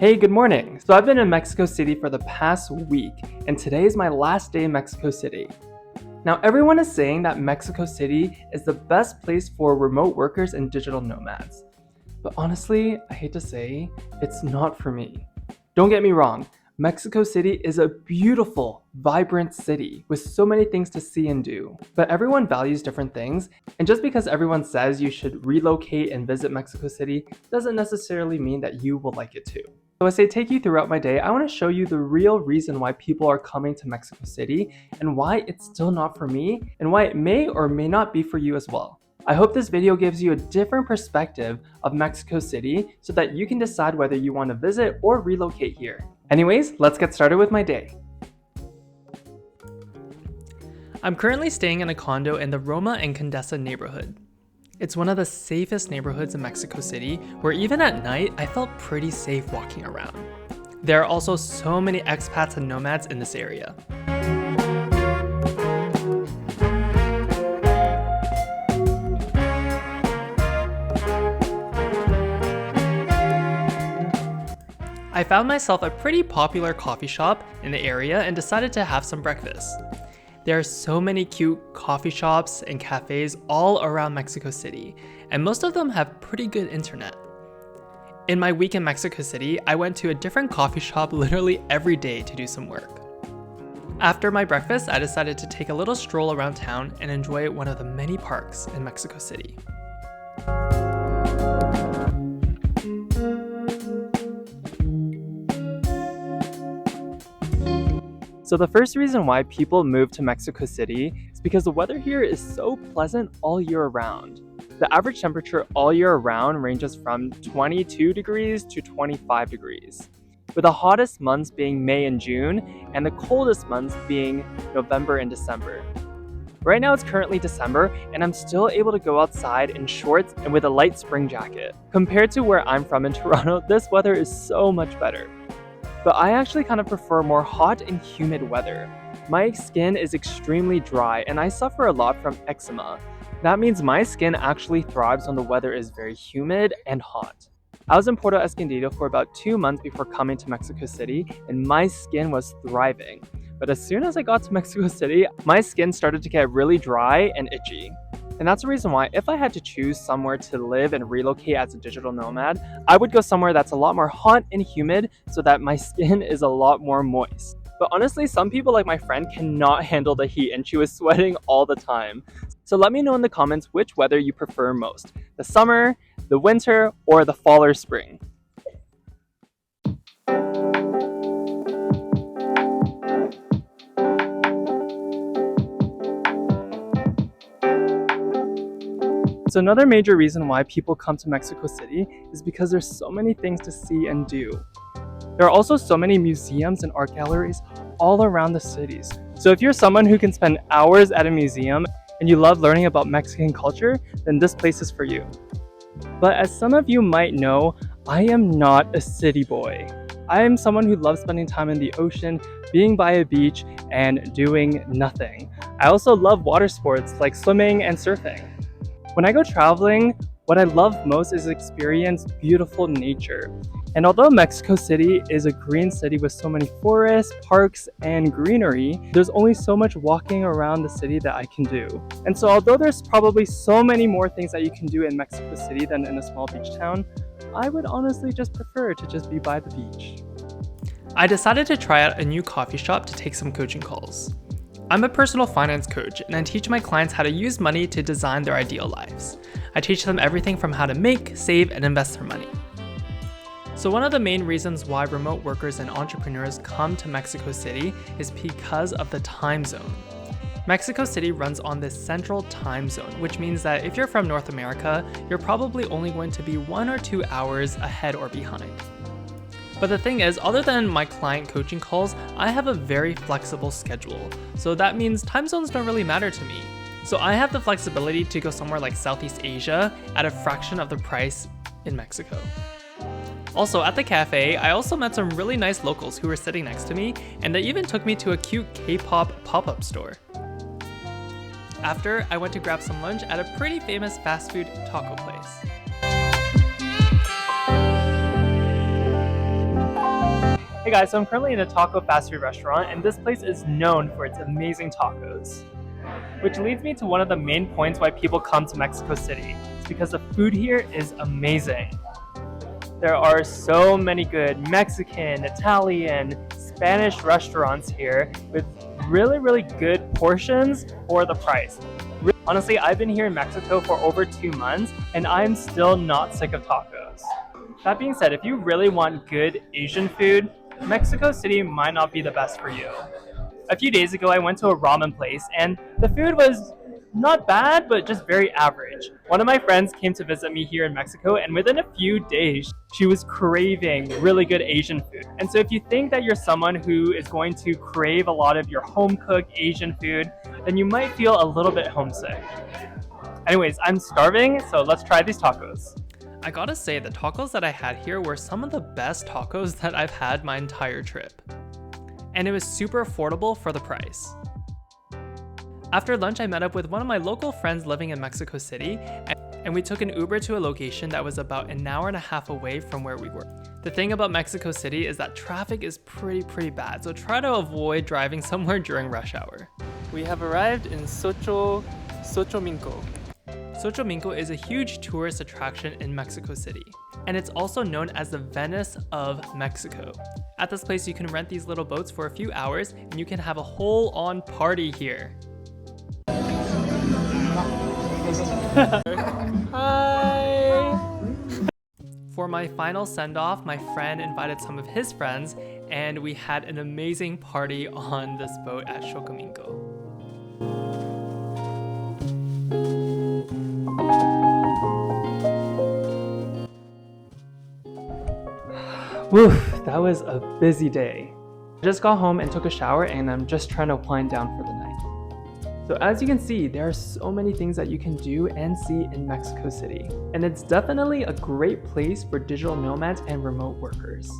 Hey, good morning. So I've been in Mexico City for the past week, and today is my last day in Mexico City. Now, everyone is saying that Mexico City is the best place for remote workers and digital nomads. But honestly, I hate to say, it's not for me. Don't get me wrong, Mexico City is a beautiful, vibrant city with so many things to see and do. But everyone values different things, and just because everyone says you should relocate and visit Mexico City doesn't necessarily mean that you will like it too. So as I take you throughout my day, I want to show you the real reason why people are coming to Mexico City and why it's still not for me and why it may or may not be for you as well. I hope this video gives you a different perspective of Mexico City so that you can decide whether you want to visit or relocate here. Anyways, let's get started with my day. I'm currently staying in a condo in the Roma and Condesa neighborhood. It's one of the safest neighborhoods in Mexico City, where even at night, I felt pretty safe walking around. There are also so many expats and nomads in this area. I found myself a pretty popular coffee shop in the area and decided to have some breakfast. There are so many cute coffee shops and cafes all around Mexico City, and most of them have pretty good internet. In my week in Mexico City, I went to a different coffee shop literally every day to do some work. After my breakfast, I decided to take a little stroll around town and enjoy one of the many parks in Mexico City. So the first reason why people move to Mexico City is because the weather here is so pleasant all year round. The average temperature all year round ranges from 22 degrees to 25 degrees, with the hottest months being May and June, and the coldest months being November and December. Right now it's currently December, and I'm still able to go outside in shorts and with a light spring jacket. Compared to where I'm from in Toronto, this weather is so much better. But I actually kind of prefer more hot and humid weather. My skin is extremely dry and I suffer a lot from eczema. That means my skin actually thrives when the weather is very humid and hot. I was in Puerto Escondido for about 2 months before coming to Mexico City, and my skin was thriving. But as soon as I got to Mexico City, my skin started to get really dry and itchy. And that's the reason why if I had to choose somewhere to live and relocate as a digital nomad, I would go somewhere that's a lot more hot and humid so that my skin is a lot more moist. But honestly, some people like my friend cannot handle the heat and she was sweating all the time. So let me know in the comments which weather you prefer most, the summer, the winter, or the fall or spring. So another major reason why people come to Mexico City is because there's so many things to see and do. There are also so many museums and art galleries all around the cities. So if you're someone who can spend hours at a museum and you love learning about Mexican culture, then this place is for you. But as some of you might know, I am not a city boy. I am someone who loves spending time in the ocean, being by a beach, and doing nothing. I also love water sports like swimming and surfing. When I go traveling, what I love most is experience beautiful nature. And although Mexico City is a green city with so many forests, parks, and greenery, there's only so much walking around the city that I can do. And so although there's probably so many more things that you can do in Mexico City than in a small beach town, I would honestly just prefer to just be by the beach. I decided to try out a new coffee shop to take some coaching calls. I'm a personal finance coach and I teach my clients how to use money to design their ideal lives. I teach them everything from how to make, save, and invest their money. So one of the main reasons why remote workers and entrepreneurs come to Mexico City is because of the time zone. Mexico City runs on this central time zone, which means that if you're from North America, you're probably only going to be 1 or 2 hours ahead or behind. But the thing is, other than my client coaching calls, I have a very flexible schedule. So that means time zones don't really matter to me. So I have the flexibility to go somewhere like Southeast Asia at a fraction of the price in Mexico. Also at the cafe, I also met some really nice locals who were sitting next to me, and they even took me to a cute K-pop pop-up store. After, I went to grab some lunch at a pretty famous fast food taco place. Hey guys, so I'm currently in a taco fast food restaurant, and this place is known for its amazing tacos. Which leads me to one of the main points why people come to Mexico City. It's because the food here is amazing. There are so many good Mexican, Italian, Spanish restaurants here with really good portions for the price. Honestly, I've been here in Mexico for over 2 months and I'm still not sick of tacos. That being said, if you really want good Asian food, Mexico City might not be the best for you. A few days ago, I went to a ramen place and the food was not bad, but just very average. One of my friends came to visit me here in Mexico, and within a few days, she was craving really good Asian food. And so if you think that you're someone who is going to crave a lot of your home-cooked Asian food, then you might feel a little bit homesick. Anyways, I'm starving, so let's try these tacos. I gotta say, the tacos that I had here were some of the best tacos that I've had my entire trip. And it was super affordable for the price. After lunch, I met up with one of my local friends living in Mexico City, and we took an Uber to a location that was about an hour and a half away from where we were. The thing about Mexico City is that traffic is pretty bad, so try to avoid driving somewhere during rush hour. We have arrived in Xochimilco. Xochimilco is a huge tourist attraction in Mexico City, and it's also known as the Venice of Mexico. At this place, you can rent these little boats for a few hours, and you can have a whole-on party here. Hi! For my final send-off, my friend invited some of his friends, and we had an amazing party on this boat at Xochimilco. Woof, that was a busy day. I just got home and took a shower, and I'm just trying to wind down for the night. So as you can see, there are so many things that you can do and see in Mexico City. And it's definitely a great place for digital nomads and remote workers.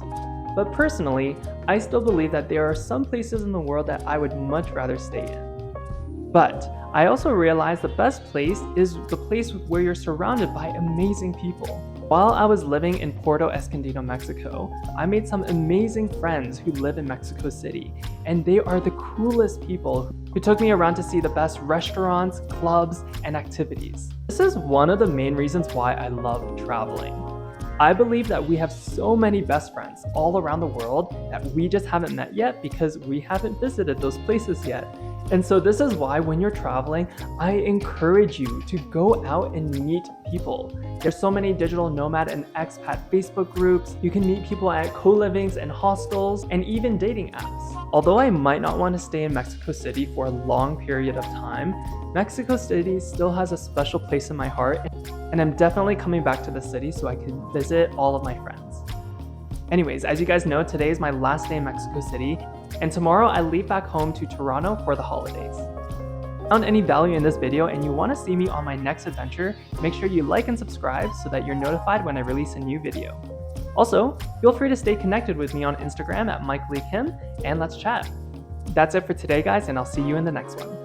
But personally, I still believe that there are some places in the world that I would much rather stay in. But I also realize the best place is the place where you're surrounded by amazing people. While I was living in Puerto Escondido, Mexico, I made some amazing friends who live in Mexico City, and they are the coolest people who took me around to see the best restaurants, clubs, and activities. This is one of the main reasons why I love traveling. I believe that we have so many best friends all around the world that we just haven't met yet because we haven't visited those places yet. And so this is why when you're traveling, I encourage you to go out and meet people. There's so many digital nomad and expat Facebook groups. You can meet people at co-livings and hostels and even dating apps. Although I might not want to stay in Mexico City for a long period of time, Mexico City still has a special place in my heart, and I'm definitely coming back to the city so I can visit all of my friends. Anyways, as you guys know, today is my last day in Mexico City, and tomorrow I leave back home to Toronto for the holidays. If you found any value in this video and you want to see me on my next adventure, make sure you like and subscribe so that you're notified when I release a new video. Also, feel free to stay connected with me on Instagram at MikeLeeKim, and let's chat. That's it for today, guys, and I'll see you in the next one.